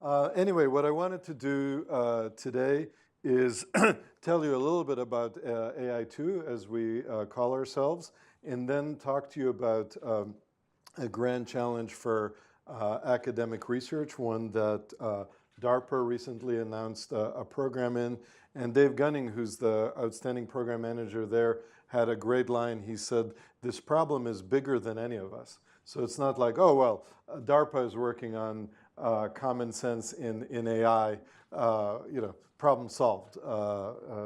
Anyway, what I wanted to do today is tell you a little bit about AI2, as we call ourselves, and then talk to you about a grand challenge for academic research, one that DARPA recently announced a program in. And Dave Gunning, who's the outstanding program manager there, had a great line. He said, this problem is bigger than any of us. So it's not like, oh, well, DARPA is working on common sense in AI, problem solved,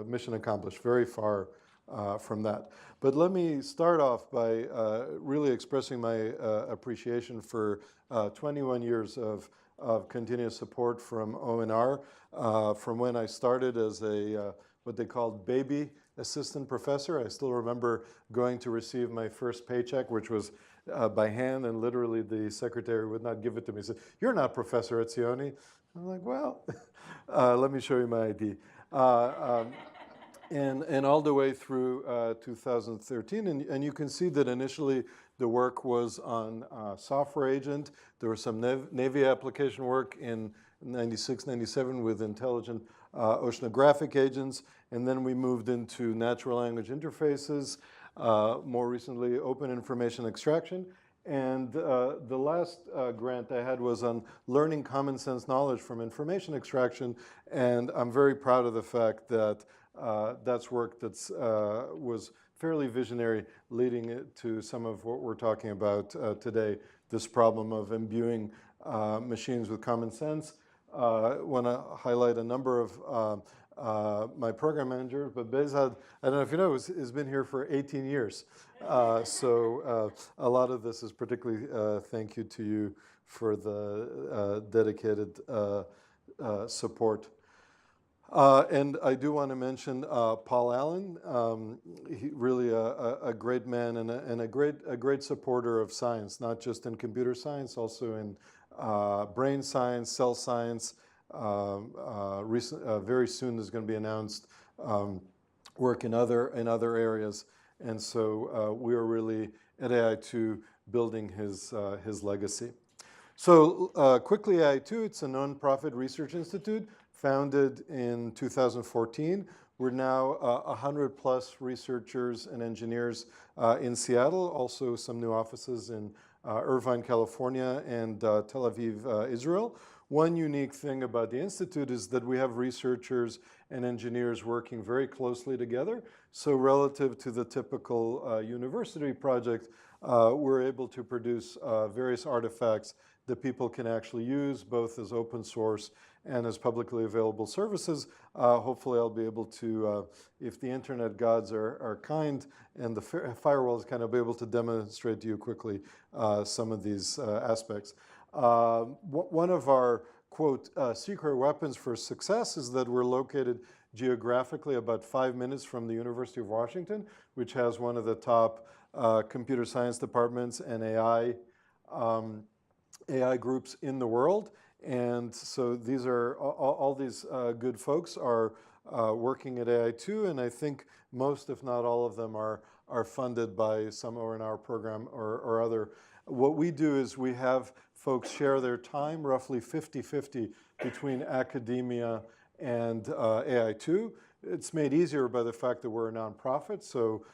mission accomplished, very far from that. But let me start off by really expressing my appreciation for 21 years of continuous support from ONR, from when I started as a what they called baby assistant professor. I still remember going to receive my first paycheck, which was by hand, and literally the secretary would not give it to me. He said, "You're not Professor Etzioni." I'm like, well, let me show you my ID. And all the way through 2013, and you can see that initially the work was on software agent. There was some Navy application work in 96, 97 with intelligent oceanographic agents, and then we moved into natural language interfaces, more recently open information extraction. And the last grant I had was on learning common sense knowledge from information extraction, and I'm very proud of the fact that that's work that's was fairly visionary, leading it to some of what we're talking about today, this problem of imbuing machines with common sense. I want to highlight a number of my program managers, but Behzad, I don't know if you know, has been here for 18 years. So a lot of this is particularly thank you to you for the dedicated support. And I do want to mention Paul Allen. He really a great man and a great supporter of science, not just in computer science, also in brain science, cell science. Very soon there's going to be announced work in other areas, and so we are really at AI2 building his legacy. So quickly, AI2, it's a nonprofit research institute founded in 2014. We're now 100 plus researchers and engineers in Seattle, also some new offices in Irvine, California, and Tel Aviv, Israel. One unique thing about the Institute is that we have researchers and engineers working very closely together. So relative to the typical university project, we're able to produce various artifacts that people can actually use, both as open source and as publicly available services. Hopefully I'll be able to, if the internet gods are kind and the firewall is kind of be able to demonstrate to you quickly some of these aspects. One of our, quote, secret weapons for success is that we're located geographically about 5 minutes from the University of Washington, which has one of the top computer science departments and AI groups in the world. And so these are, all these good folks are working at AI2, and I think most, if not all of them, are funded by some ONR program or other. What we do is we have folks share their time, roughly 50-50 between academia and AI2. It's made easier by the fact that we're a nonprofit, so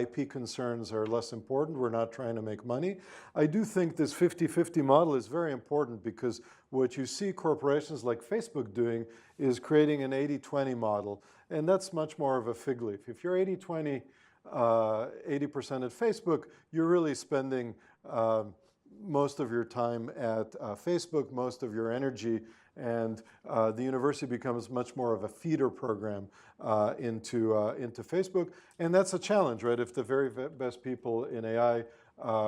IP concerns are less important. We're not trying to make money. I do think this 50-50 model is very important because what you see corporations like Facebook doing is creating an 80-20 model, and that's much more of a fig leaf. If you're 80-20, 80% at Facebook, you're really spending most of your time at Facebook, most of your energy, and the university becomes much more of a feeder program into Facebook. And that's a challenge, right? If the very best people in AI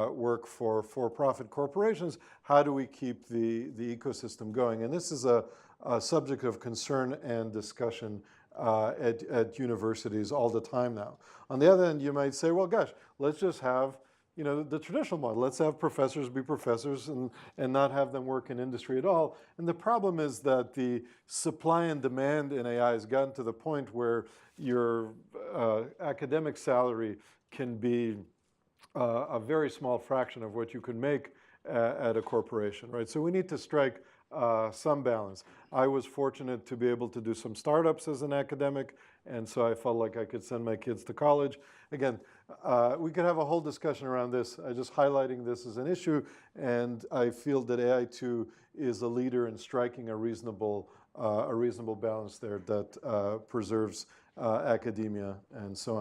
work for for-profit corporations, how do we keep the ecosystem going? And this is a subject of concern and discussion at universities all the time now. On the other hand, you might say, well, gosh, let's just have the traditional model. Let's have professors be professors and not have them work in industry at all. And the problem is that the supply and demand in AI has gotten to the point where your academic salary can be a very small fraction of what you could make at a corporation, right? So we need to strike some balance. I was fortunate to be able to do some startups as an academic, and so I felt like I could send my kids to college. Again, we could have a whole discussion around this. I'm just highlighting this as an issue, and I feel that AI2 is a leader in striking a reasonable balance there that preserves academia and so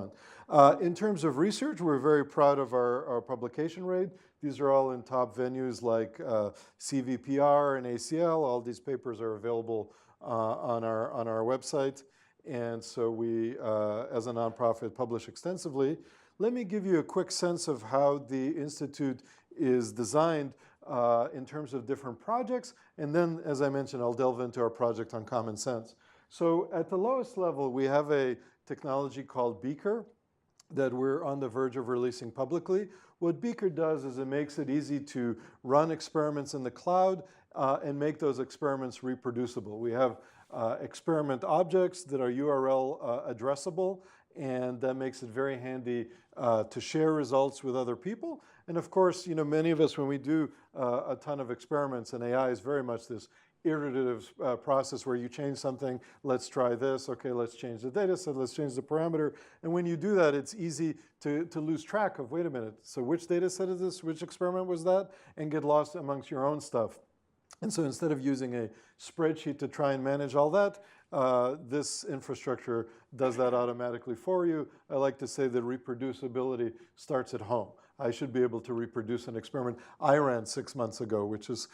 on. In terms of research, we're very proud of our publication rate. These are all in top venues like CVPR and ACL. All these papers are available on our website. And so we, as a nonprofit, publish extensively. Let me give you a quick sense of how the Institute is designed in terms of different projects. And then, as I mentioned, I'll delve into our project on common sense. So at the lowest level, we have a technology called Beaker that we're on the verge of releasing publicly. What Beaker does is it makes it easy to run experiments in the cloud and make those experiments reproducible. We have experiment objects that are URL addressable, and that makes it very handy to share results with other people. And of course, you know, many of us, when we do a ton of experiments, and AI is very much this iterative process where you change something, let's try this, okay, let's change the data set, let's change the parameter. And when you do that, it's easy to lose track of, wait a minute, so which data set is this, which experiment was that, and get lost amongst your own stuff. And so instead of using a spreadsheet to try and manage all that, this infrastructure does that automatically for you. I like to say that reproducibility starts at home. I should be able to reproduce an experiment I ran 6 months ago, which is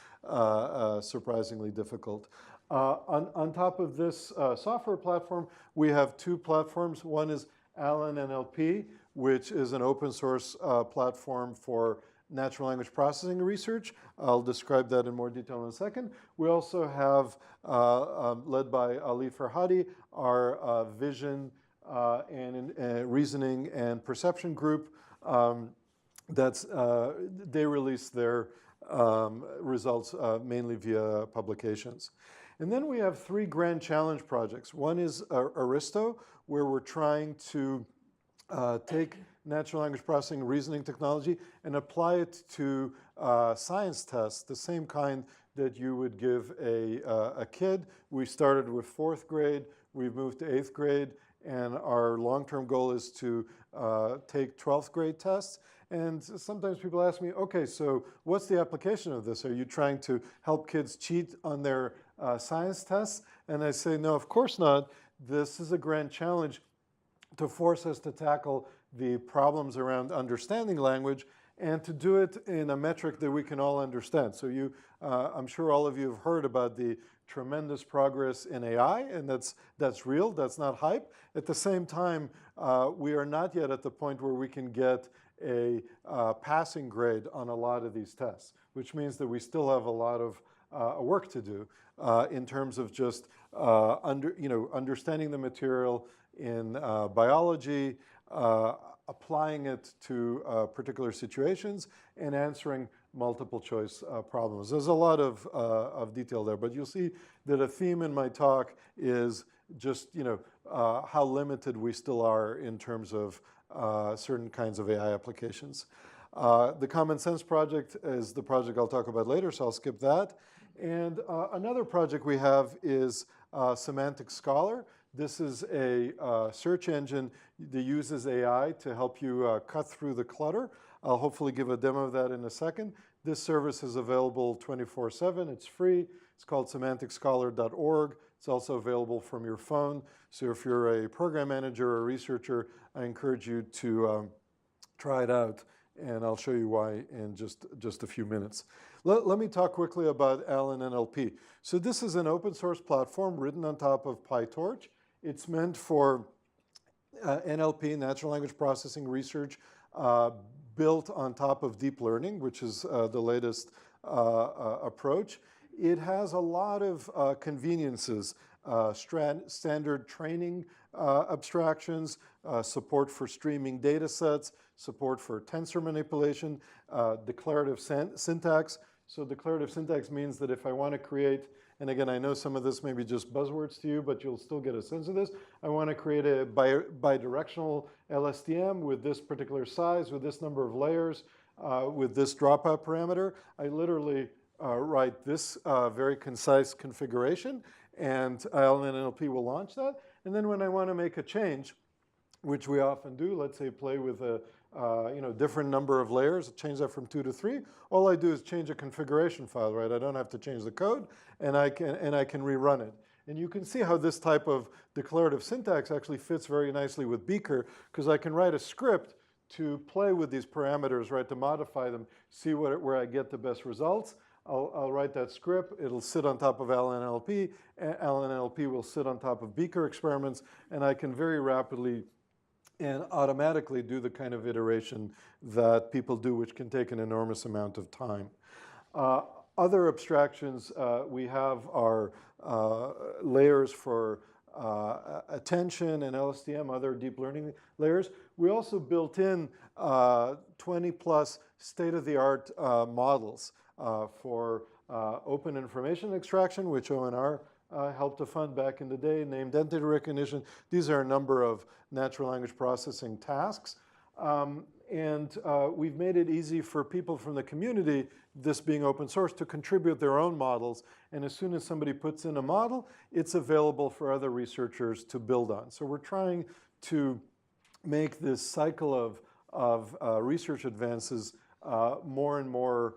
surprisingly difficult. On top of this software platform, we have two platforms. One is AllenNLP, which is an open source platform for natural language processing research. I'll describe that in more detail in a second. We also have, led by Ali Farhadi, our vision and reasoning and perception group. They release their results mainly via publications. And then we have three grand challenge projects. One is Aristo, where we're trying to take natural language processing reasoning technology and apply it to science tests, the same kind that you would give a kid. We started with 4th grade, we've moved to 8th grade, and our long-term goal is to take 12th grade tests. And sometimes people ask me, okay, so what's the application of this? Are you trying to help kids cheat on their science tests? And I say, no, of course not. This is a grand challenge to force us to tackle the problems around understanding language and to do it in a metric that we can all understand. So I'm sure all of you have heard about the tremendous progress in AI, and that's real, that's not hype. At the same time, we are not yet at the point where we can get a passing grade on a lot of these tests, which means that we still have a lot of work to do in terms of just understanding the material in biology, applying it to particular situations, and answering multiple choice problems. There's a lot of detail there, but you'll see that a theme in my talk is just how limited we still are in terms of certain kinds of AI applications. The Common Sense project is the project I'll talk about later, so I'll skip that. And another project we have is Semantic Scholar. This is a search engine that uses AI to help you cut through the clutter. I'll hopefully give a demo of that in a second. This service is available 24/7. It's free. It's called semanticscholar.org. It's also available from your phone. So if you're a program manager or a researcher, I encourage you to try it out, and I'll show you why in just a few minutes. Let me talk quickly about AllenNLP. So this is an open source platform written on top of PyTorch. It's meant for NLP, natural language processing research, built on top of deep learning, which is the latest approach. It has a lot of conveniences, standard training abstractions, support for streaming data sets, support for tensor manipulation, declarative syntax. So declarative syntax means that if I want to create, and again, I know some of this may be just buzzwords to you, but you'll still get a sense of this. I want to create a bidirectional LSTM with this particular size, with this number of layers, with this dropout parameter. I literally write this very concise configuration, and AllenNLP will launch that. And then when I want to make a change, which we often do, let's say play with a different number of layers, change that from 2 to 3, all I do is change a configuration file, right? I don't have to change the code, and I can rerun it. And you can see how this type of declarative syntax actually fits very nicely with Beaker, because I can write a script to play with these parameters, right, to modify them, see where I get the best results. I'll write that script. It'll sit on top of AllenNLP. AllenNLP will sit on top of Beaker experiments, and I can very rapidly and automatically do the kind of iteration that people do, which can take an enormous amount of time. Other abstractions we have are layers for attention and LSTM, other deep learning layers. We also built in 20+ state-of-the-art models for open information extraction, which ONR helped to fund back in the day, named entity recognition. These are a number of natural language processing tasks. We've made it easy for people from the community, this being open source, to contribute their own models. And as soon as somebody puts in a model, it's available for other researchers to build on. So we're trying to make this cycle of research advances more and more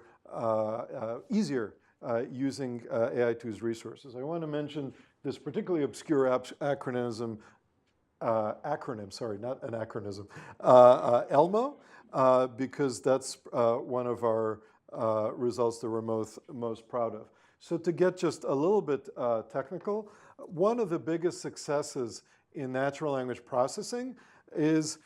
easier using AI2's resources. I want to mention this particularly obscure acronym, sorry, not an acronym, ELMO, because that's one of our results that we're most proud of. So to get just a little bit technical, one of the biggest successes in natural language processing is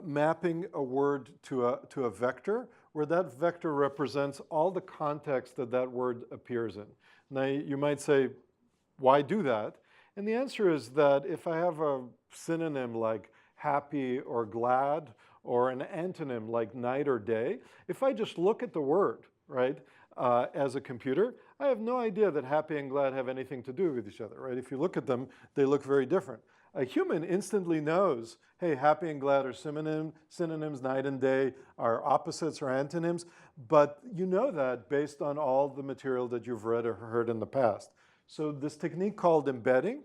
mapping a word to a vector, where that vector represents all the context that that word appears in. Now, you might say, why do that? And the answer is that if I have a synonym like happy or glad, or an antonym like night or day, if I just look at the word, right, as a computer, I have no idea that happy and glad have anything to do with each other, right? If you look at them, they look very different. A human instantly knows, hey, happy and glad are synonyms, night and day are opposites or antonyms, but you know that based on all the material that you've read or heard in the past. So this technique called embedding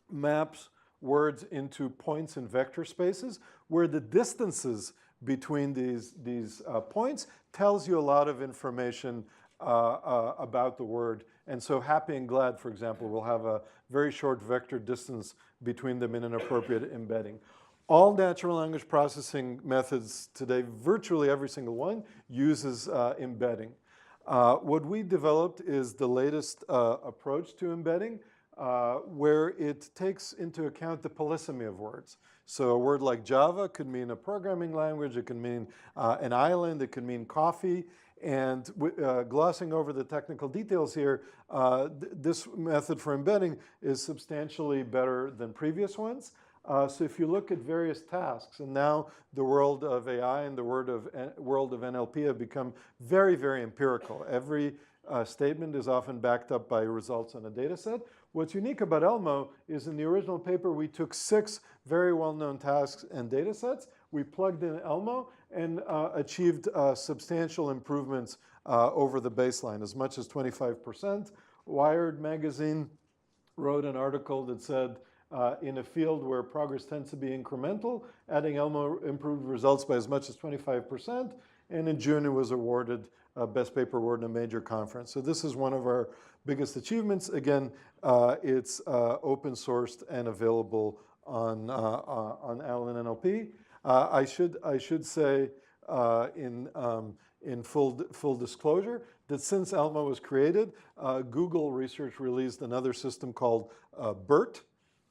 maps words into points in vector spaces, where the distances between these points tells you a lot of information about the word. And so happy and glad, for example, will have a very short vector distance between them in an appropriate embedding. All natural language processing methods today, virtually every single one, uses embedding. What we developed is the latest approach to embedding, where it takes into account the polysemy of words. So a word like Java could mean a programming language, it can mean an island, it can mean coffee. And glossing over the technical details here, this method for embedding is substantially better than previous ones. So if you look at various tasks, and now the world of AI and the world of NLP have become very, very empirical. Every statement is often backed up by results on a data set. What's unique about ELMO is in the original paper, we took 6 very well-known tasks and data sets. We plugged in ELMO and achieved substantial improvements over the baseline, as much as 25%. Wired magazine wrote an article that said, in a field where progress tends to be incremental, adding ELMO improved results by as much as 25%. And in June, it was awarded Best Paper Award in a major conference. So this is one of our biggest achievements. Again, it's open sourced and available on AllenNLP. I should say in full disclosure that since ELMO was created, Google Research released another system called BERT,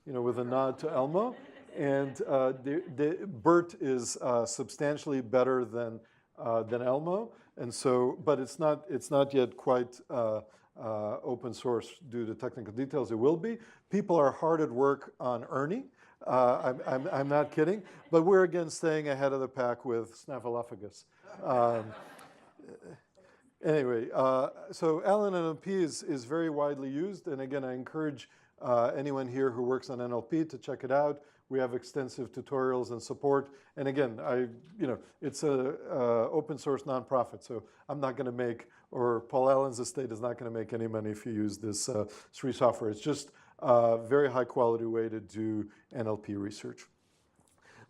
with a nod to ELMO, and the BERT is substantially better than ELMO, and so, but it's not yet quite open source due to technical details. It will be. People are hard at work on ERNIE. I'm not kidding, but we're again staying ahead of the pack with Snuffleupagus. Anyway, so AllenNLP is very widely used, and again, I encourage anyone here who works on NLP to check it out. We have extensive tutorials and support. And again, it's a open source nonprofit, so I'm not going to make, or Paul Allen's estate is not going to make any money if you use this free software. It's just a very high quality way to do NLP research.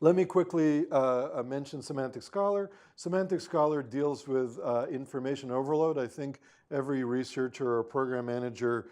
Let me quickly mention Semantic Scholar. Semantic Scholar deals with information overload. I think every researcher or program manager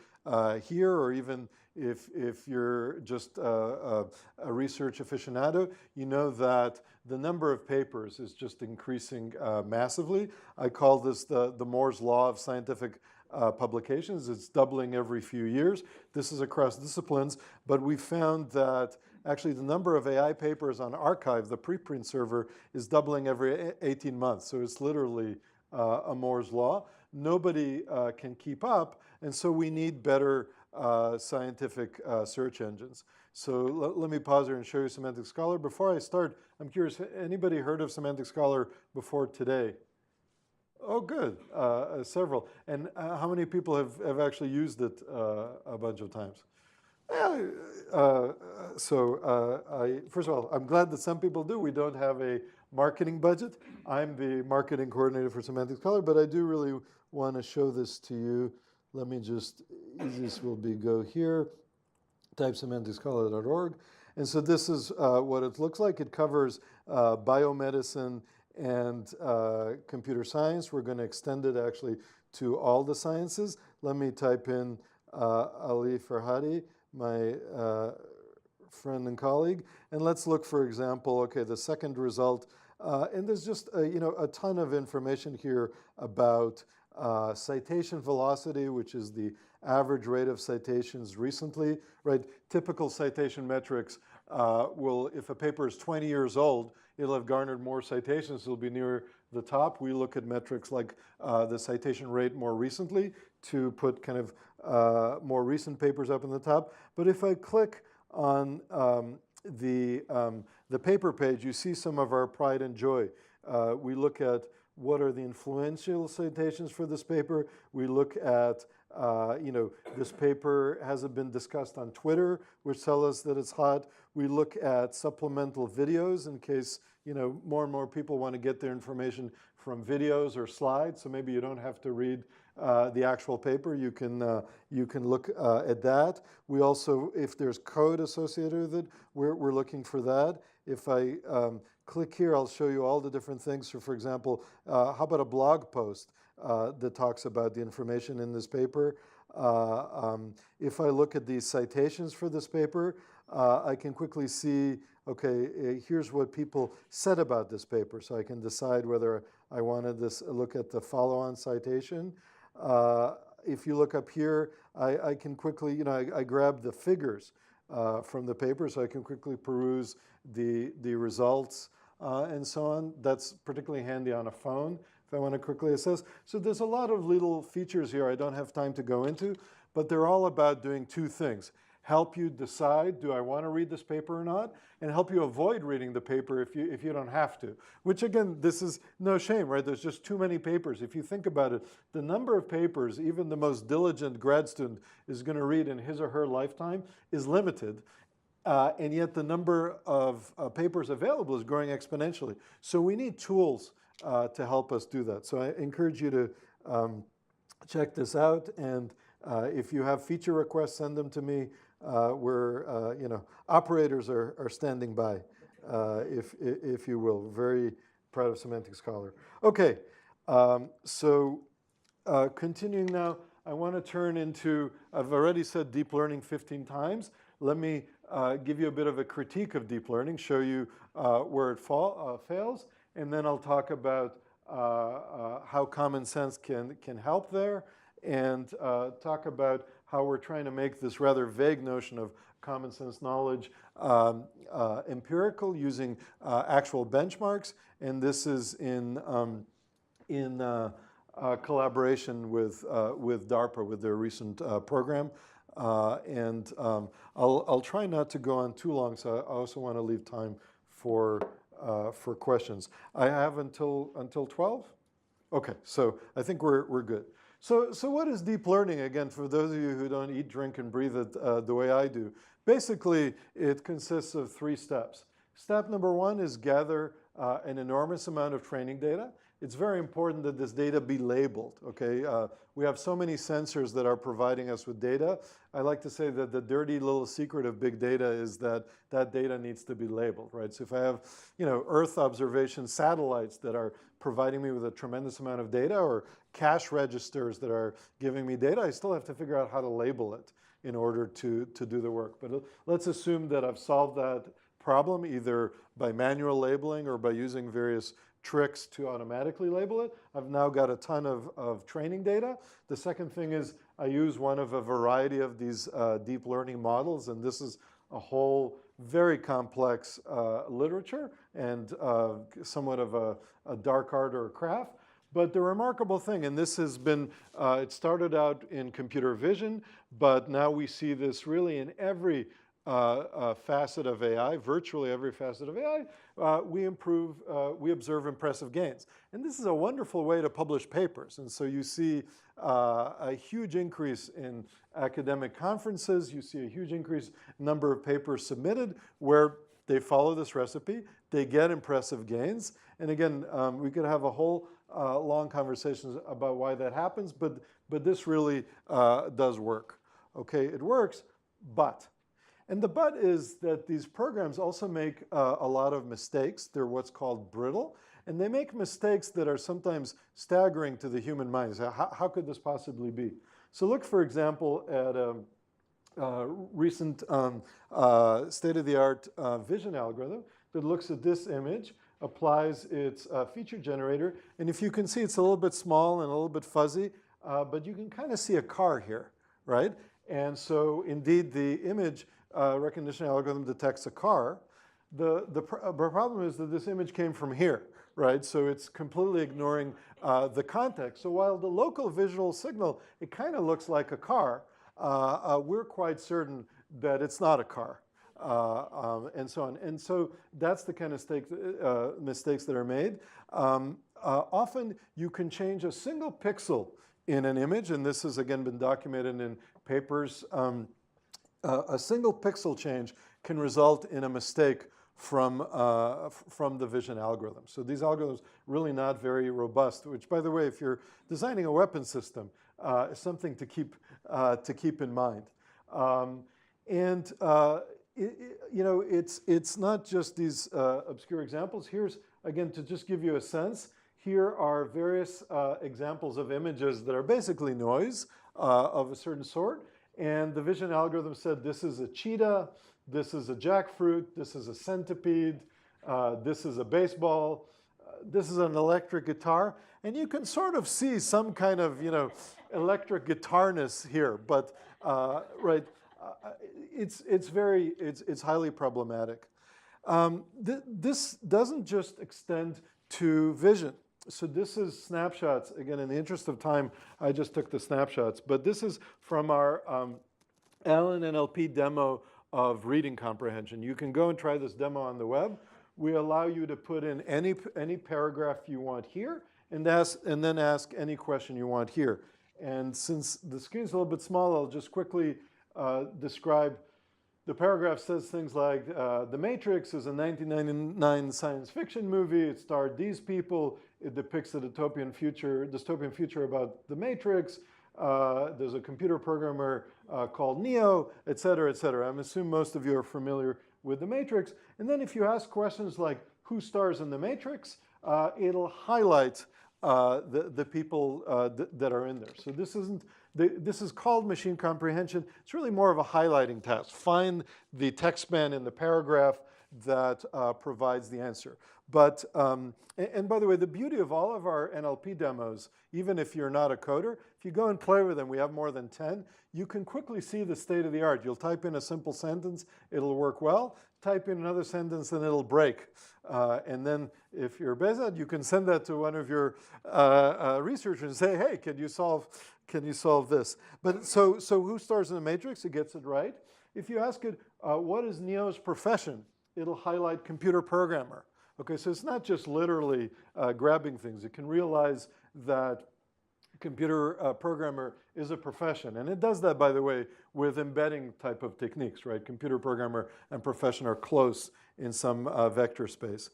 here, or even if you're just a research aficionado, you know that the number of papers is just increasing massively. I call this the Moore's Law of scientific publications. It's doubling every few years. This is across disciplines, but we found that actually the number of AI papers on arXiv, the preprint server, is doubling every 18 months. So it's literally a Moore's Law. Nobody can keep up, and so we need better scientific search engines. So let me pause here and show you Semantic Scholar. Before I start, I'm curious, anybody heard of Semantic Scholar before today? Oh, good, several. And how many people have actually used it a bunch of times? First of all, I'm glad that some people do. We don't have a marketing budget. I'm the marketing coordinator for Semantic Scholar, but I do really want to show this to you. Let me just, easiest will be go here, type semanticscholar.org. And so this is what it looks like. It covers biomedicine and computer science. We're going to extend it actually to all the sciences. Let me type in Ali Farhadi, my friend and colleague, and let's look, for example, okay, the second result, and there's just a ton of information here about citation velocity, which is the average rate of citations recently, right? Typical citation metrics will, if a paper is 20 years old, it'll have garnered more citations, it'll be near the top. We look at metrics like the citation rate more recently to put kind of more recent papers up in the top. But if I click on the paper page, you see some of our pride and joy. We look at what are the influential citations for this paper. We look at, this paper hasn't been discussed on Twitter, which tell us that it's hot. We look at supplemental videos in case, more and more people want to get their information from videos or slides. So maybe you don't have to read the actual paper. You can look at that. We also, if there's code associated with it, we're looking for that. If I click here, I'll show you all the different things. So for example, how about a blog post that talks about the information in this paper? If I look at the citations for this paper, I can quickly see, okay, here's what people said about this paper. So I can decide whether I wanted this look at the follow-on citation. If you look up here, I can quickly, I grab the figures from the paper, so I can quickly peruse the results and so on. That's particularly handy on a phone if I want to quickly assess. So there's a lot of little features here I don't have time to go into, but they're all about doing two things. Help you decide, do I want to read this paper or not? And help you avoid reading the paper if you don't have to. Which again, this is no shame, right? There's just too many papers. If you think about it, the number of papers even the most diligent grad student is going to read in his or her lifetime is limited. And yet the number of papers available is growing exponentially. So we need tools to help us do that. So I encourage you to check this out. And if you have feature requests, send them to me. Operators are standing by, if you will. Very proud of Semantic Scholar. Okay, continuing now, I want to turn into, I've already said deep learning 15 times. Let me give you a bit of a critique of deep learning, show you where it fails, and then I'll talk about how common sense can help there, and talk about how we're trying to make this rather vague notion of common sense knowledge empirical using actual benchmarks. And this is in collaboration with DARPA, with their recent program. I'll try not to go on too long, so I also want to leave time for questions. I have until 12? Okay, so I think we're good. So what is deep learning? Again, for those of you who don't eat, drink, and breathe it the way I do, Basically, it consists of 3 steps. Step number 1 is gather an enormous amount of training data. It's very important that this data be labeled, okay? We have so many sensors that are providing us with data. I like to say that the dirty little secret of big data is that that data needs to be labeled, right? So if I have, Earth observation satellites that are providing me with a tremendous amount of data, or cash registers that are giving me data, I still have to figure out how to label it in order to do the work. But let's assume that I've solved that problem either by manual labeling or by using various tricks to automatically label it. I've now got a ton of training data. The second thing is I use one of a variety of these deep learning models, and this is a whole very complex literature and somewhat of a dark art or a craft. But the remarkable thing, and this has been, it started out in computer vision, but now we see this really in every facet of AI, virtually every facet of AI, we observe impressive gains. And this is a wonderful way to publish papers. And so you see a huge increase in academic conferences. You see a huge increase in number of papers submitted where they follow this recipe. They get impressive gains. And again, we could have a whole long conversations about why that happens, but this really does work. Okay, it works, but. And the but is that these programs also make a lot of mistakes. They're what's called brittle. And they make mistakes that are sometimes staggering to the human mind. So how could this possibly be? So look, for example, at a recent state-of-the-art vision algorithm that looks at this image, applies its feature generator. And if you can see, it's a little bit small and a little bit fuzzy, but you can kind of see a car here, right? And so indeed, the image recognition algorithm detects a car. The problem is that this image came from here, right? So it's completely ignoring the context. So while the local visual signal, it kind of looks like a car, we're quite certain that it's not a car, and so on. And so that's the kind of mistakes that are made. Often you can change a single pixel in an image, and this has again been documented in papers. A single pixel change can result in a mistake from the vision algorithm. So these algorithms really not very robust, which, by the way, if you're designing a weapon system, is something to keep in mind. It's not just these obscure examples. Here's, again, to just give you a sense, here are various examples of images that are basically noise of a certain sort. And the vision algorithm said this is a cheetah, this is a jackfruit, this is a centipede, this is a baseball, this is an electric guitar. And you can sort of see some kind of, electric guitarness here, but right, it's highly problematic. This doesn't just extend to vision. So this is snapshots. Again, in the interest of time, I just took the snapshots. But this is from our AllenNLP demo of reading comprehension. You can go and try this demo on the web. We allow you to put in any paragraph you want here and then ask any question you want here. And since the screen's a little bit small, I'll just quickly describe. The paragraph says things like, The Matrix is a 1999 science fiction movie. It starred these people. It depicts a dystopian future about the Matrix. There's a computer programmer called Neo, et cetera, et cetera. I'm assuming most of you are familiar with the Matrix. And then if you ask questions like, who stars in the Matrix? It'll highlight the people that are in there. So this is called machine comprehension. It's really more of a highlighting task. Find the text span in the paragraph that provides the answer. But, and by the way, the beauty of all of our NLP demos, even if you're not a coder, if you go and play with them, we have more than 10, you can quickly see the state of the art. You'll type in a simple sentence, it'll work well. Type in another sentence and it'll break. And then if you're Bezad, you can send that to one of your researchers and say, hey, can you solve this? But so who stars in the Matrix? It gets it right. If you ask it, what is Neo's profession? It'll highlight computer programmer. Okay, so it's not just literally grabbing things. It can realize that computer programmer is a profession. And it does that, by the way, with embedding type of techniques, right? Computer programmer and profession are close in some vector space.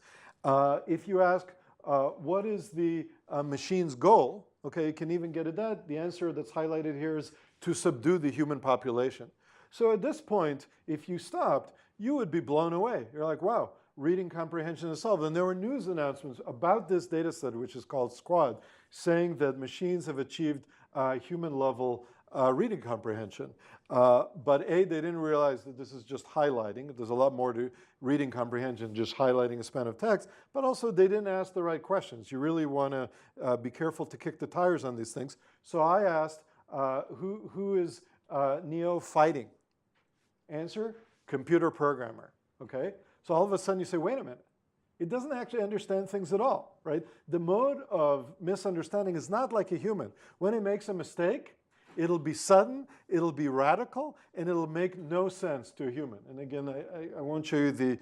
If you ask, what is the machine's goal? Okay, you can even get at that. The answer that's highlighted here is to subdue the human population. So at this point, if you stopped, you would be blown away. You're like, wow, reading comprehension is solved. And there were news announcements about this data set, which is called SQUAD, saying that machines have achieved human-level reading comprehension. But A, they didn't realize that this is just highlighting. There's a lot more to reading comprehension, just highlighting a span of text. But also, they didn't ask the right questions. You really want to be careful to kick the tires on these things. So I asked, who is Neo fighting? Answer, computer programmer, okay? So all of a sudden you say, wait a minute. It doesn't actually understand things at all, right? The mode of misunderstanding is not like a human. When it makes a mistake, it'll be sudden, it'll be radical, and it'll make no sense to a human. And again, I won't show you the,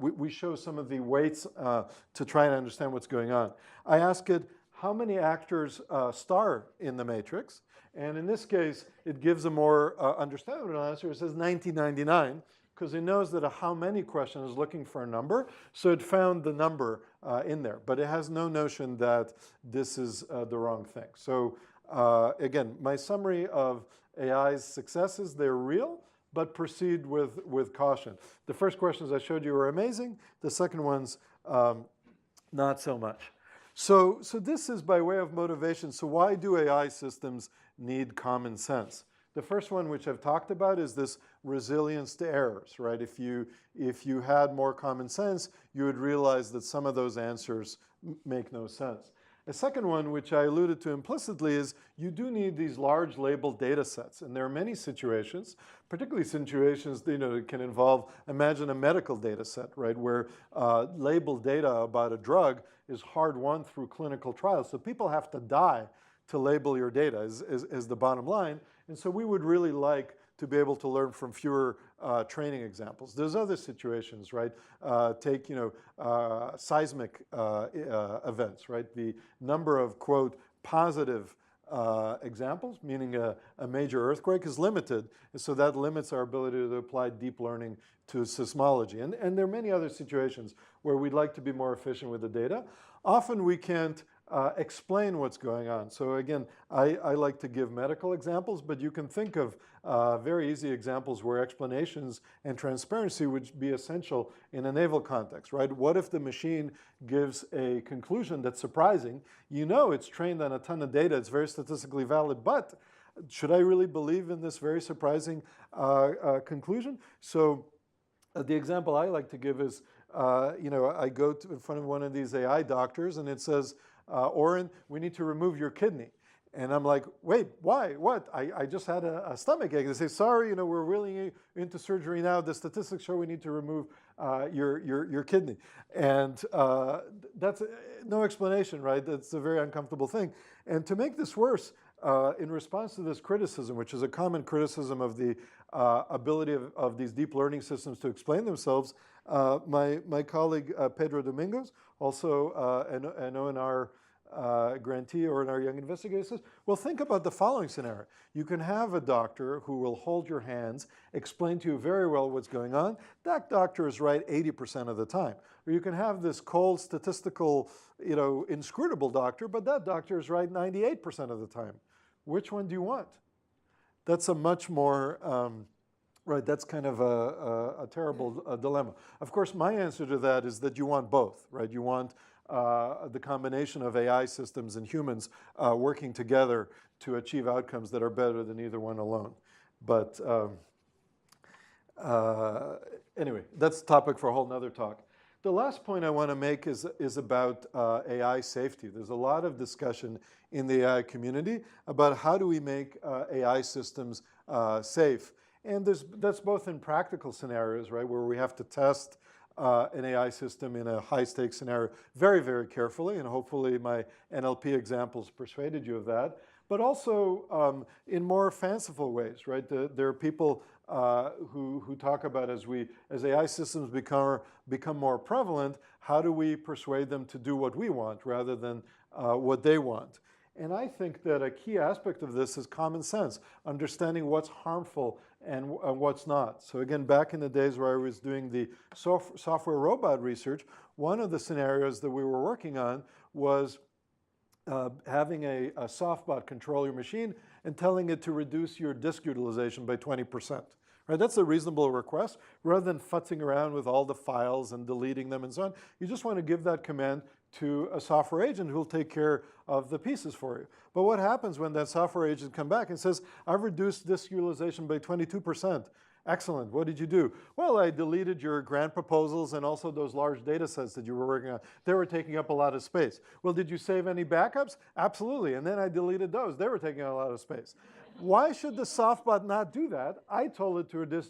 we show some of the weights to try and understand what's going on. I ask it, how many actors star in the Matrix? And in this case, it gives a more understandable answer. It says 1999, because it knows that a how many question is looking for a number. So it found the number in there. But it has no notion that this is the wrong thing. So again, my summary of AI's successes, they're real, but proceed with caution. The first questions I showed you were amazing. The second ones, not so much. So this is by way of motivation. So why do AI systems need common sense? The first one, which I've talked about, is this resilience to errors, right? If you had more common sense, you would realize that some of those answers make no sense. A second one, which I alluded to implicitly, is you do need these large labeled data sets. And there are many situations, particularly situations that can involve, imagine a medical data set, right, where labeled data about a drug is hard won through clinical trials. So people have to die to label your data is the bottom line. And so we would really like to be able to learn from fewer training examples. There's other situations, right? Take, seismic events, right? The number of, quote, positive examples, meaning a major earthquake, is limited. And so that limits our ability to apply deep learning to seismology. And there are many other situations where we'd like to be more efficient with the data. Often we can't explain what's going on. So again, I like to give medical examples, but you can think of very easy examples where explanations and transparency would be essential in a naval context, right? What if the machine gives a conclusion that's surprising? You know it's trained on a ton of data, it's very statistically valid, but should I really believe in this very surprising conclusion? So the example I like to give is, I go in front of one of these AI doctors and it says, Oren, we need to remove your kidney. And I'm like, wait, why? What? I just had a stomach ache. They say, sorry, we're really into surgery now. The statistics show we need to remove your kidney. And that's no explanation, right? That's a very uncomfortable thing. And to make this worse, in response to this criticism, which is a common criticism of the ability of these deep learning systems to explain themselves, my colleague Pedro Domingos, also an ONR grantee or an Young investigator, says, well, think about the following scenario. You can have a doctor who will hold your hands, explain to you very well what's going on. That doctor is right 80% of the time. Or you can have this cold, statistical, inscrutable doctor, but that doctor is right 98% of the time. Which one do you want? That's a much more, right, that's kind of a terrible dilemma. Of course, my answer to that is that you want both, right? You want the combination of AI systems and humans working together to achieve outcomes that are better than either one alone. But anyway, that's a topic for a whole nother talk. The last point I want to make is about AI safety. There's a lot of discussion in the AI community about how do we make AI systems safe. And that's both in practical scenarios, right, where we have to test an AI system in a high-stakes scenario very, very carefully, and hopefully my NLP examples persuaded you of that, but also in more fanciful ways, right? There are people who talk about as AI systems become more prevalent, how do we persuade them to do what we want rather than what they want? And I think that a key aspect of this is common sense, understanding what's harmful and what's not. So again, back in the days where I was doing the software robot research, one of the scenarios that we were working on was having a softbot control your machine and telling it to reduce your disk utilization by 20%. Right? That's a reasonable request. Rather than futzing around with all the files and deleting them and so on, you just want to give that command to a software agent who will take care of the pieces for you. But what happens when that software agent comes back and says, I've reduced disk utilization by 22%. Excellent. What did you do? Well, I deleted your grant proposals and also those large data sets that you were working on. They were taking up a lot of space. Well, did you save any backups? Absolutely. And then I deleted those. They were taking up a lot of space. Why should the softbot not do that? I told it to reduce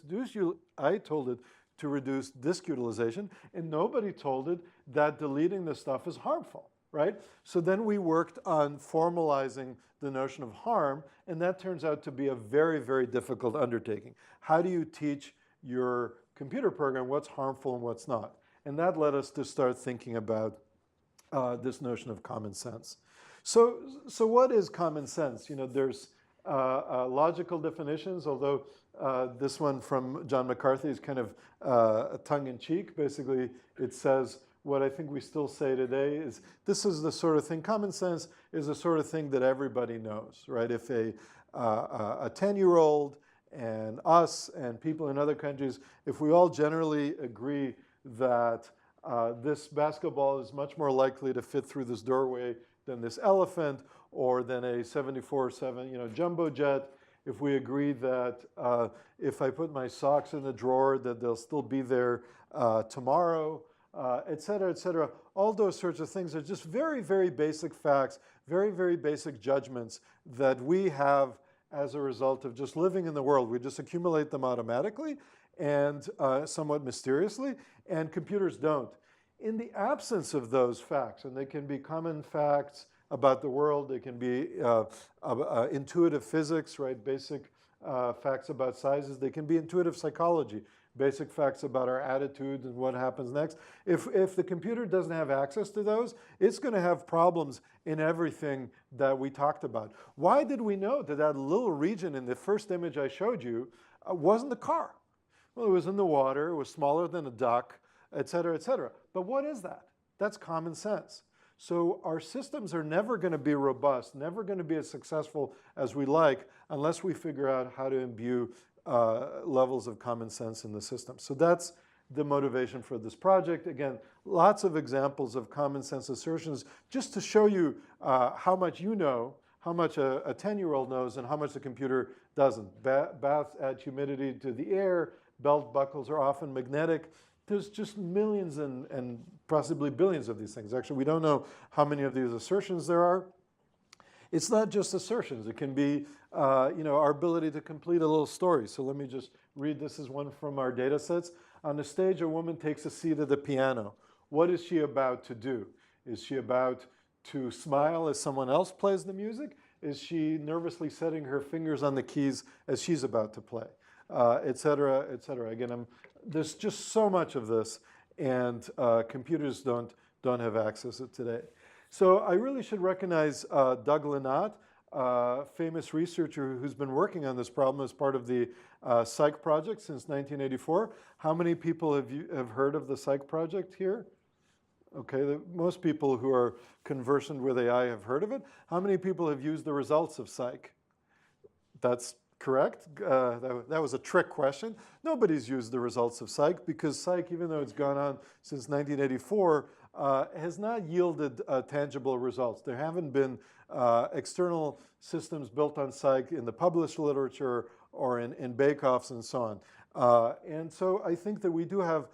disk utilization, and nobody told it that deleting the stuff is harmful, right? So then we worked on formalizing the notion of harm, and that turns out to be a very, very difficult undertaking. How do you teach your computer program what's harmful and what's not? And that led us to start thinking about this notion of common sense. So what is common sense? You know, there's logical definitions, although this one from John McCarthy is kind of tongue-in-cheek. Basically, it says what I think we still say today is this is the sort of thing, common sense is the sort of thing that everybody knows, right? If a 10-year-old and us and people in other countries, if we all generally agree that this basketball is much more likely to fit through this doorway than this elephant or than a 747, jumbo jet, if we agree that if I put my socks in the drawer that they'll still be there tomorrow, et cetera, et cetera. All those sorts of things are just very, very basic facts, very, very basic judgments that we have as a result of just living in the world. We just accumulate them automatically and somewhat mysteriously, and computers don't. In the absence of those facts, and they can be common facts about the world, they can be intuitive physics, right? Basic facts about sizes. They can be intuitive psychology, basic facts about our attitudes and what happens next. If the computer doesn't have access to those, it's going to have problems in everything that we talked about. Why did we know that that little region in the first image I showed you wasn't the car? Well, it was in the water, it was smaller than a duck, et cetera, et cetera. But what is that? That's common sense. So our systems are never going to be robust, never going to be as successful as we like unless we figure out how to imbue levels of common sense in the system. So that's the motivation for this project. Again, lots of examples of common sense assertions just to show you how much you know, how much a 10-year-old knows, and how much the computer doesn't. Baths add humidity to the air. Belt buckles are often magnetic. There's just millions and possibly billions of these things. Actually, we don't know how many of these assertions there are. It's not just assertions. It can be our ability to complete a little story. So let me just read. This is one from our data sets. On the stage, a woman takes a seat at the piano. What is she about to do? Is she about to smile as someone else plays the music? Is she nervously setting her fingers on the keys as she's about to play? Et cetera, et cetera. Again, there's just so much of this, and computers don't have access to it today. So I really should recognize Doug Lenat, famous researcher who's been working on this problem as part of the Psych project since 1984. How many people have heard of the Psych project here? Okay, most people who are conversant with AI have heard of it. How many people have used the results of Psych? That's correct. That was a trick question. Nobody's used the results of Psych because Psych, even though it's gone on since 1984, has not yielded tangible results. There haven't been external systems built on Psych in the published literature or in bake-offs and so on. And so I think that we do have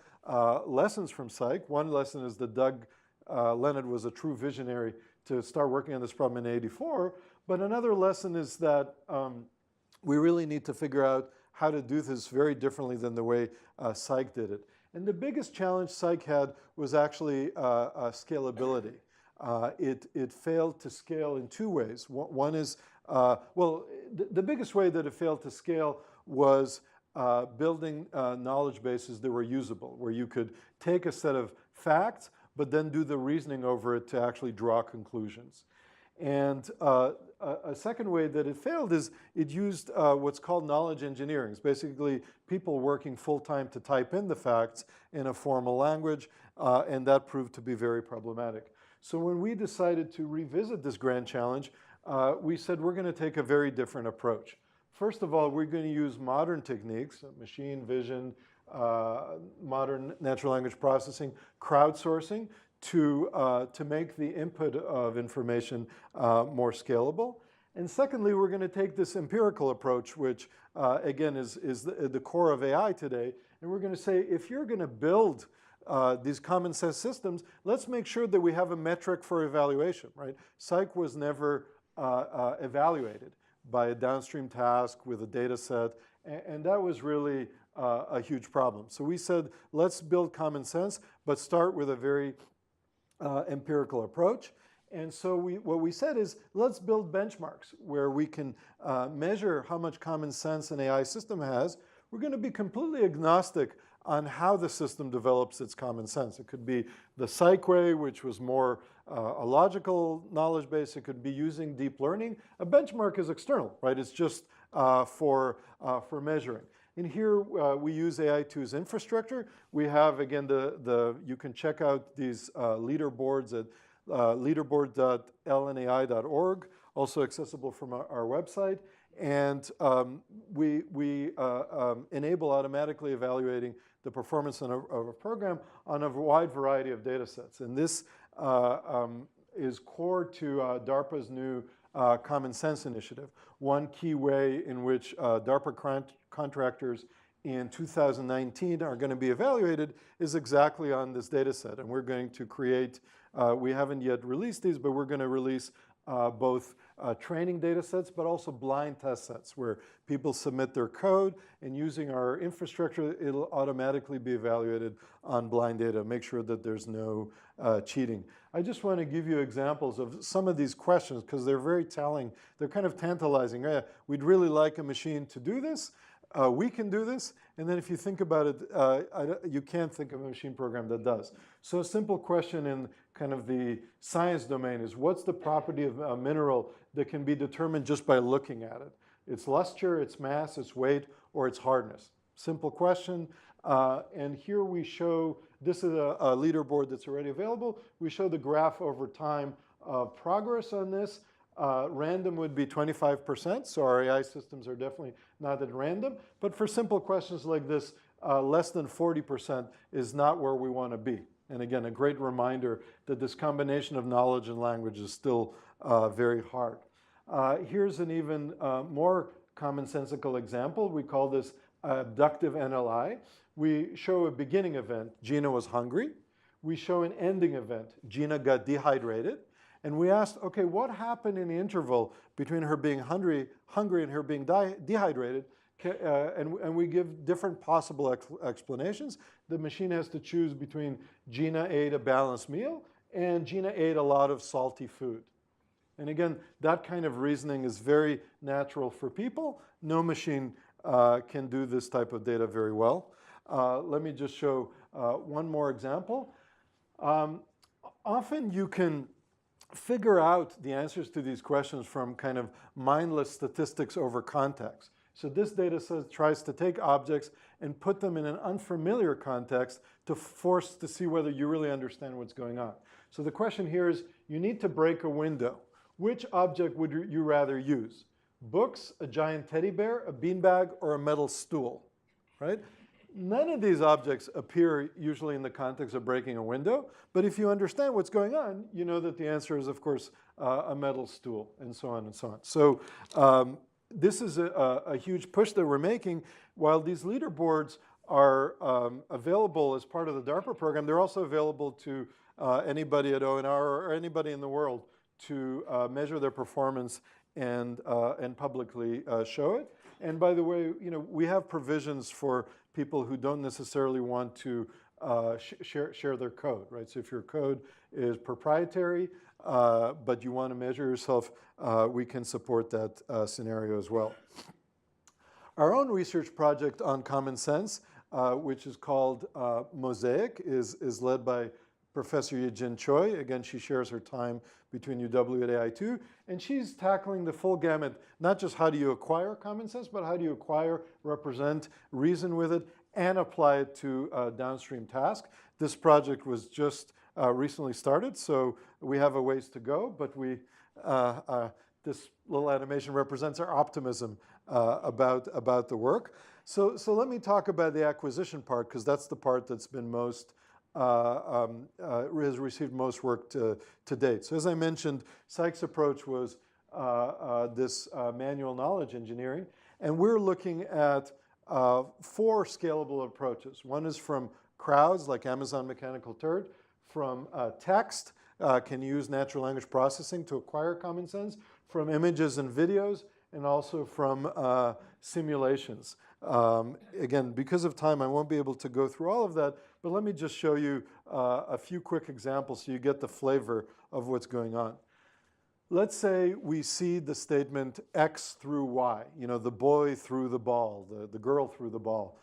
lessons from Psych. One lesson is that Doug Lenat was a true visionary to start working on this problem in '84. But another lesson is that we really need to figure out how to do this very differently than the way Psych did it. And the biggest challenge Psych had was actually scalability. It failed to scale in two ways. One is, the biggest way that it failed to scale was building knowledge bases that were usable, where you could take a set of facts, but then do the reasoning over it to actually draw conclusions. And a second way that it failed is it used what's called knowledge engineering. It's basically people working full-time to type in the facts in a formal language, and that proved to be very problematic. So when we decided to revisit this grand challenge, we said we're going to take a very different approach. First of all, we're going to use modern techniques, machine vision, modern natural language processing, crowdsourcing, to make the input of information more scalable. And secondly, we're going to take this empirical approach, which again is the core of AI today. And we're going to say, if you're going to build these common sense systems, let's make sure that we have a metric for evaluation, right? Psych was never evaluated by a downstream task with a data set, and that was really a huge problem. So we said, let's build common sense, but start with a very empirical approach. And so what we said is, let's build benchmarks where we can measure how much common sense an AI system has. We're going to be completely agnostic on how the system develops its common sense. It could be the psych way, which was more a logical knowledge base. It could be using deep learning. A benchmark is external, right? It's just for measuring. And here we use AI2's infrastructure. We have, again, you can check out these leaderboards at leaderboard.allnai.org, also accessible from our website. And we enable automatically evaluating the performance of a program on a wide variety of data sets. And this is core to DARPA's new Common Sense initiative. One key way in which DARPA contractors in 2019 are going to be evaluated is exactly on this data set. And we're going to create, we haven't yet released these, but we're going to release both training data sets, but also blind test sets where people submit their code, and using our infrastructure, it'll automatically be evaluated on blind data, make sure that there's no cheating. I just want to give you examples of some of these questions because they're very telling. They're kind of tantalizing. Yeah, we'd really like a machine to do this. We can do this. And then if you think about it, you can't think of a machine program that does. So a simple question in kind of the science domain is, what's the property of a mineral that can be determined just by looking at it? Its luster, its mass, its weight, or its hardness? Simple question. And here we show, this is a leaderboard that's already available. We show the graph over time of progress on this. Random would be 25%, so our AI systems are definitely not at random. But for simple questions like this, less than 40% is not where we want to be. And again, a great reminder that this combination of knowledge and language is still very hard. Here's an even more commonsensical example. We call this abductive NLI. We show a beginning event, Gina was hungry. We show an ending event, Gina got dehydrated. And we asked, okay, what happened in the interval between her being hungry and her being dehydrated? And we give different possible explanations. The machine has to choose between Gina ate a balanced meal and Gina ate a lot of salty food. And again, that kind of reasoning is very natural for people. No machine can do this type of data very well. Let me just show one more example. Often you can figure out the answers to these questions from kind of mindless statistics over context. So this data set tries to take objects and put them in an unfamiliar context to force to see whether you really understand what's going on. So the question here is, you need to break a window. Which object would you rather use? Books, a giant teddy bear, a beanbag, or a metal stool, right? None of these objects appear usually in the context of breaking a window, but if you understand what's going on, you know that the answer is, of course, a metal stool, and so on and so on. So this is a huge push that we're making. While these leaderboards are available as part of the DARPA program, they're also available to anybody at ONR or anybody in the world to measure their performance and publicly show it. And by the way, you know, we have provisions for people who don't necessarily want to share their code, right? So if your code is proprietary, but you want to measure yourself, we can support that scenario as well. Our own research project on common sense, which is called Mosaic, is led by Professor Yejin Choi. Again, she shares her time between UW at AI2, and she's tackling the full gamut, not just how do you acquire common sense, but how do you acquire, represent, reason with it, and apply it to downstream tasks. This project was just recently started, so we have a ways to go, but this little animation represents our optimism about the work. So let me talk about the acquisition part, because that's the part that's been most, has received most work to date. So as I mentioned, Sykes' approach was this manual knowledge engineering, and we're looking at 4 scalable approaches. One is from crowds, like Amazon Mechanical Turk, from text, can use natural language processing to acquire common sense, from images and videos, and also from simulations. Again, because of time, I won't be able to go through all of that, but let me just show you a few quick examples so you get the flavor of what's going on. Let's say we see the statement X through Y, you know, the boy threw the ball, the girl threw the ball.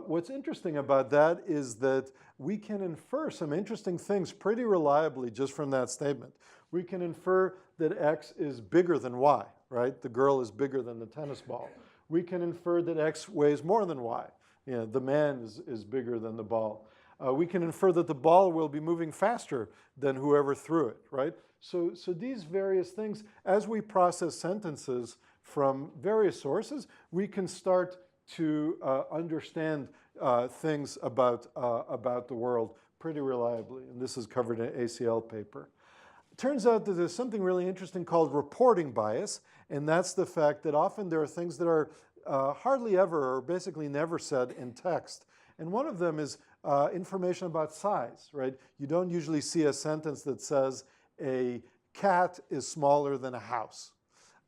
What's interesting about that is that we can infer some interesting things pretty reliably just from that statement. We can infer that X is bigger than Y, right? The girl is bigger than the tennis ball. We can infer that X weighs more than Y. You know, the man is bigger than the ball. We can infer that the ball will be moving faster than whoever threw it, right? So these various things, as we process sentences from various sources, we can start to understand things about the world pretty reliably. And this is covered in an ACL paper. It turns out that there's something really interesting called reporting bias, and that's the fact that often there are things that are hardly ever or basically never said in text. And one of them is information about size, right? You don't usually see a sentence that says a cat is smaller than a house.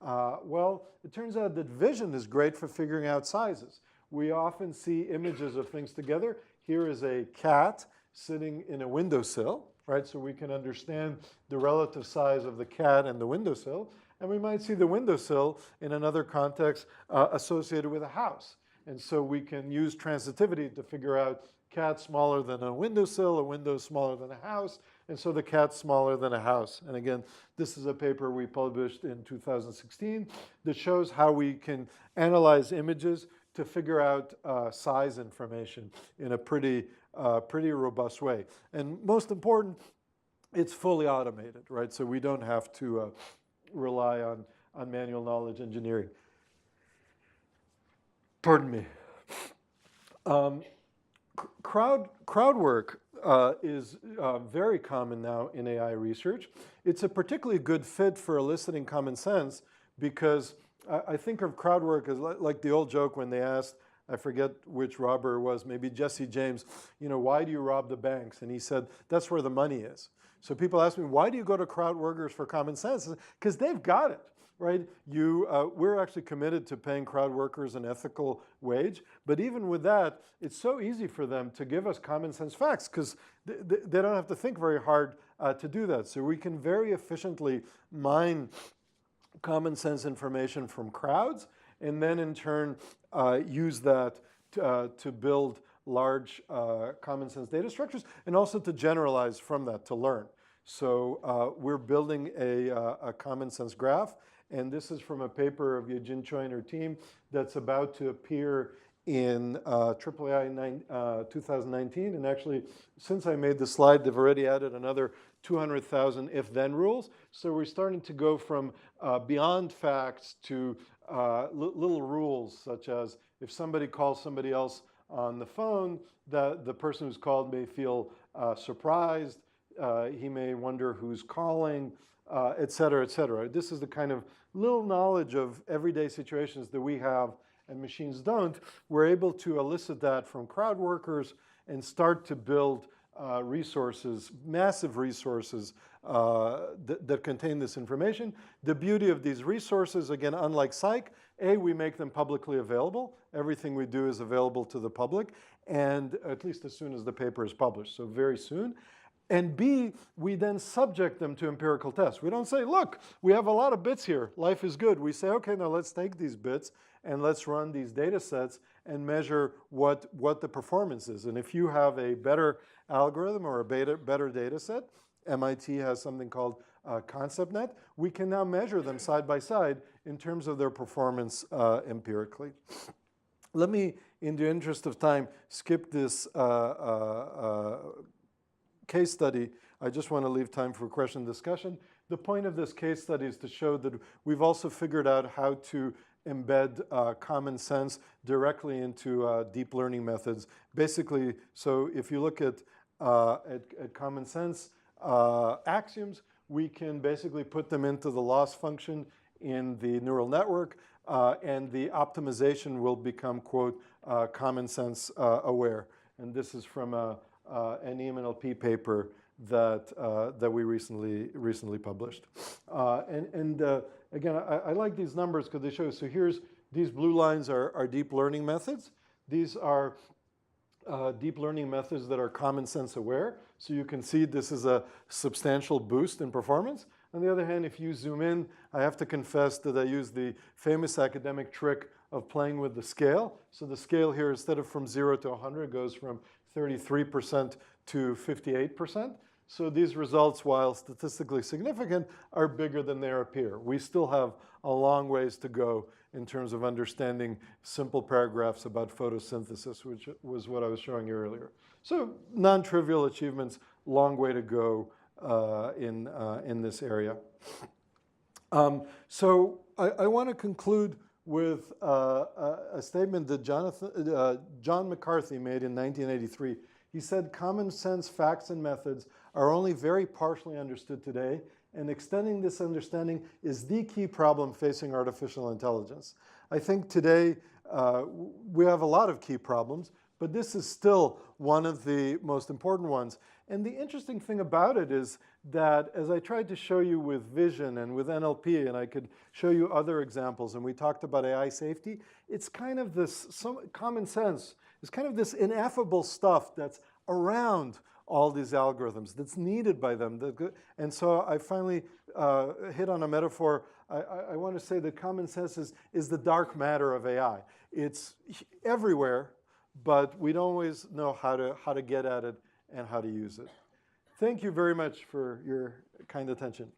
Well, it turns out that vision is great for figuring out sizes. We often see images of things together. Here is a cat sitting in a windowsill, right? So we can understand the relative size of the cat and the windowsill. And we might see the windowsill in another context associated with a house. And so we can use transitivity to figure out cat smaller than a window smaller than a house, and so the cat's smaller than a house. And again, this is a paper we published in 2016 that shows how we can analyze images to figure out size information in a pretty robust way. And most important, it's fully automated, right? So we don't have to rely on manual knowledge engineering. Pardon me. Crowd work is very common now in AI research. It's a particularly good fit for eliciting common sense because I think of crowd work as like the old joke when they asked, I forget which robber it was, maybe Jesse James, you know, why do you rob the banks? And he said, that's where the money is. So people ask me, why do you go to crowd workers for common sense? Because they've got it. Right? We're actually committed to paying crowd workers an ethical wage, but even with that, it's so easy for them to give us common sense facts because they don't have to think very hard to do that. So we can very efficiently mine common sense information from crowds and then in turn use that to build large common sense data structures and also to generalize from that, to learn. So we're building a common sense graph. And this is from a paper of Yejin Choi and her team that's about to appear in AAAI 2019. And actually, since I made the slide, they've already added another 200,000 if-then rules. So we're starting to go from beyond facts to little rules, such as if somebody calls somebody else on the phone, the person who's called may feel surprised. He may wonder who's calling. Et cetera, et cetera. This is the kind of little knowledge of everyday situations that we have and machines don't. We're able to elicit that from crowd workers and start to build resources, massive resources that contain this information. The beauty of these resources, again, unlike Psych, we make them publicly available. Everything we do is available to the public, and at least as soon as the paper is published, so very soon. And B, we then subject them to empirical tests. We don't say, look, we have a lot of bits here. Life is good. We say, okay, now let's take these bits and let's run these data sets and measure what the performance is. And if you have a better algorithm or a better data set. MIT has something called ConceptNet. We can now measure them side by side in terms of their performance empirically. Let me, in the interest of time, skip this case study. I just want to leave time for question and discussion. The point of this case study is to show that we've also figured out how to embed common sense directly into deep learning methods. Basically, so if you look at common sense axioms, we can basically put them into the loss function in the neural network, and the optimization will become, quote, common sense aware. And this is from an ELMO paper that we recently published. Again, I like these numbers because they show, so these blue lines are deep learning methods. These are deep learning methods that are common sense aware. So you can see this is a substantial boost in performance. On the other hand, if you zoom in, I have to confess that I use the famous academic trick of playing with the scale. So the scale here, instead of from 0 to 100, goes from 33% to 58%. So these results, while statistically significant, are bigger than they appear. We still have a long ways to go in terms of understanding simple paragraphs about photosynthesis, which was what I was showing you earlier. So non-trivial achievements, long way to go in this area. So I want to conclude with a statement that John McCarthy made in 1983. He said, common sense facts and methods are only very partially understood today, and extending this understanding is the key problem facing artificial intelligence. I think today we have a lot of key problems, but this is still one of the most important ones. And the interesting thing about it is that, as I tried to show you with vision and with NLP, and I could show you other examples, and we talked about AI safety, it's kind of this, common sense is kind of this ineffable stuff that's around all these algorithms, that's needed by them. And so I finally hit on a metaphor. I want to say that common sense is the dark matter of AI. It's everywhere, but we don't always know how to get at it and how to use it. Thank you very much for your kind attention.